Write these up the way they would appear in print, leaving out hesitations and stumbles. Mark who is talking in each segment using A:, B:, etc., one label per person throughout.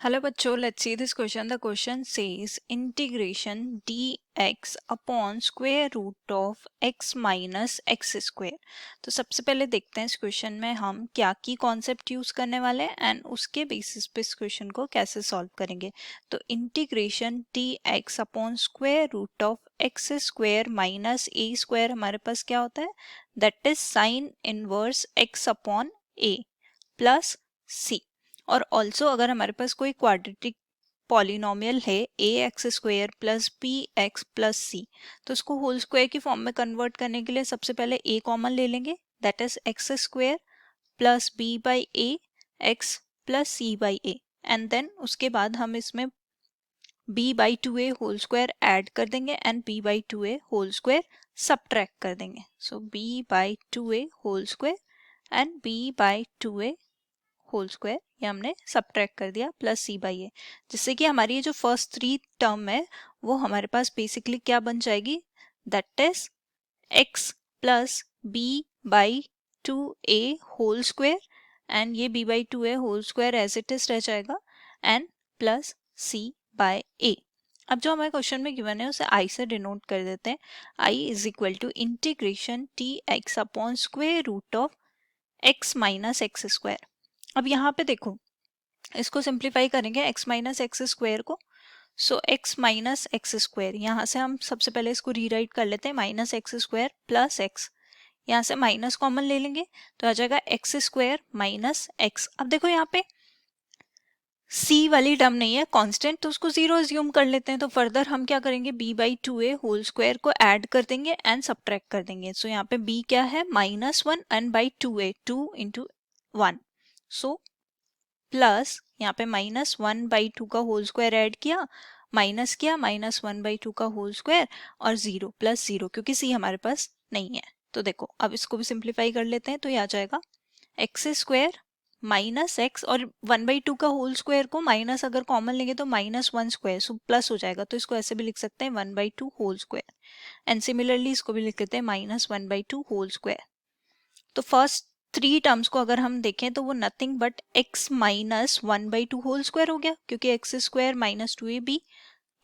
A: Hello बच्चों, let's see this question. The question says integration dx upon square root of x minus x square. तो सबसे पहले देखते हैं इस क्वेश्चन में हम क्या की कॉन्सेप्ट यूज करने वाले हैं एंड उसके बेसिस पे इस क्वेश्चन को कैसे सॉल्व करेंगे. तो integration dx upon square root of X square minus A square हमारे पास क्या होता है, that is sine inverse x upon a plus c. और ऑल्सो अगर हमारे पास कोई क्वाड्रेटिक पॉलिनोमियल है A X square plus B X plus C, तो उसको होल स्क्वायर की फॉर्म में कन्वर्ट करने के लिए सबसे पहले ए कॉमन ले लेंगे, that is X square plus B by A x plus c by a, and then उसके बाद हम इसमें b by two A whole square add कर देंगे and b by two A whole square subtract कर देंगे. So b by two A whole square and b by two A whole square ये हमने सब्ट्रैक्ट कर दिया प्लस सी बाई ए, जिससे कि हमारी ये जो फर्स्ट थ्री टर्म है वो हमारे पास बेसिकली क्या बन जाएगी, that is X plus B by two A whole square and ये B by two A whole square as it is रह जाएगा and plus C by A. अब जो हमारे क्वेश्चन में गिवन है उसे आई से डिनोट कर देते हैं. I is equal to integration T X upon square root of X minus X square. अब यहाँ पे देखो, इसको सिंप्लीफाई करेंगे x माइनस एक्स स्क्वायर को. सो x माइनस एक्स स्क्वायर, यहाँ से हम सबसे पहले इसको रीराइट कर लेते हैं, minus X square plus x, यहाँ से माइनस कॉमन ले लेंगे तो आ जाएगा एक्स स्क्वायर माइनस एक्स. अब देखो यहाँ पे c वाली टर्म नहीं है कांस्टेंट, तो उसको जीरो अज्यूम कर लेते हैं. तो फर्दर हम क्या करेंगे, b by two A whole square को ऐड कर देंगे एंड सब्ट्रैक्ट कर देंगे. सो यहाँ पे b क्या है, minus one and by two A, to into one, so plus यहाँ पे माइनस वन बाई टू का होल स्क्वायर ऐड किया, माइनस किया माइनस वन बाई टू का होल स्क्वायर और जीरो प्लस जीरो, क्योंकि सी हमारे पास नहीं है. तो देखो अब इसको भी सिंप्लीफाई कर लेते हैं, तो ये आ जाएगा एक्स स्क्वायर माइनस एक्स और वन बाई टू का होल स्क्वायर को माइनस अगर कॉमन लेंगे तो minus one square, so plus हो जाएगा. तो इसको ऐसे भी लिख सकते हैं one by two whole square and similarly इसको भी लिख लेते हैं minus one by two whole square. तो फर्स्ट थ्री टर्म्स को अगर हम देखें तो वो nothing but x minus one by two whole square हो गया, क्योंकि X square minus two A B,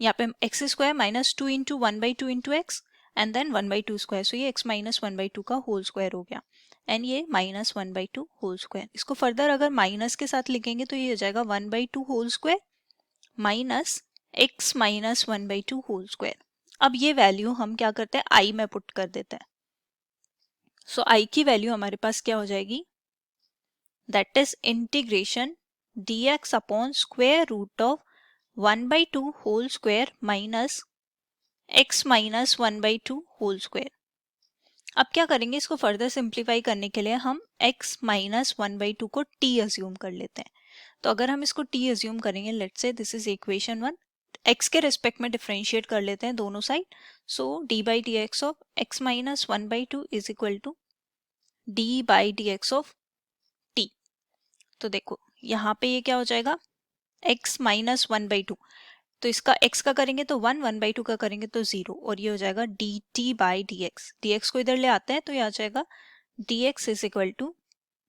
A: यहाँ पे X square minus two into one by two into X and then one by two square, so ये x minus one by two का whole square हो गया and ये minus one by two whole square. इसको further अगर minus के साथ लिखेंगे तो ये हो जाएगा one by two whole square minus x minus one by two whole square. अब ये वैल्यू हम क्या करते हैं, आई में पुट कर देते हैं. सो आई की वैल्यू हमारे पास क्या हो जाएगी, that is integration dx upon square root of one by two whole square minus x minus one by two whole square. अब क्या करेंगे, इसको फर्दर सिंप्लीफाई करने के लिए हम x minus one by two को t अज्यूम कर लेते हैं. तो अगर हम इसको t अज्यूम करेंगे, let's say this is equation one, x के रिस्पेक्ट में डिफरेंशिएट कर लेते हैं दोनों side. So d by d x of x minus one by two is equal to d by d x of t. तो देखो यहाँ पे ये क्या हो जाएगा, x minus one by two, तो इसका x का करेंगे तो वन, वन बाई टू का करेंगे तो जीरो, और ये हो जाएगा d t by d x. D x को इधर ले आते हैं तो ये आ जाएगा d x is equal to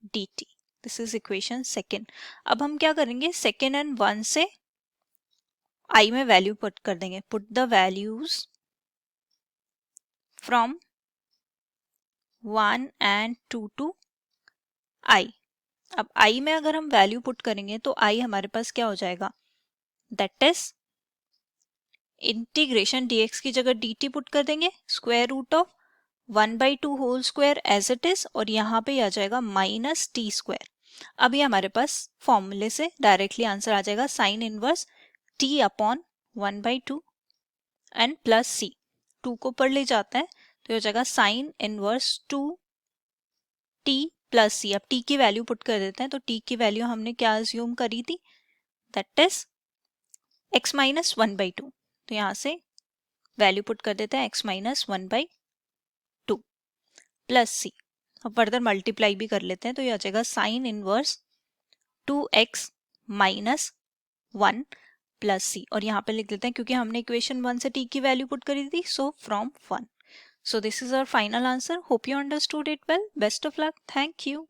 A: d t. This is equation second. अब हम क्या करेंगे, सेकेंड एंड वन से आई में वैल्यू पुट कर देंगे, put the values from one and two to I. अब आई में अगर हम वैल्यू पुट करेंगे तो आई हमारे पास क्या हो जाएगा, दैट इज इंटीग्रेशन dx की जगह dt पुट कर देंगे, square root of one by two whole square as it is, और यहाँ पे आ जाएगा माइनस टी स्क्वायर. अब ये हमारे पास फॉर्मूले से डायरेक्टली आंसर आ जाएगा, sine inverse t upon one by two and plus C. Two को ऊपर ले जाता है तो हो जाएगा sine inverse two T plus C. अब t की वैल्यू पुट कर देते हैं, तो t की वैल्यू हमने क्या अज्यूम करी थी, that is x minus one by two. तो यहाँ से वैल्यू पुट कर देते हैं x minus one by two plus C. अब फर्दर मल्टीप्लाई भी कर लेते हैं, तो ये आ जाएगा sine inverse two x minus one plus c, और यहाँ पे लिख देते हैं क्योंकि हमने इक्वेशन वन से t की वैल्यू पुट करी थी, so from one. So this is our final answer. Hope you understood it well. Best of luck. Thank you.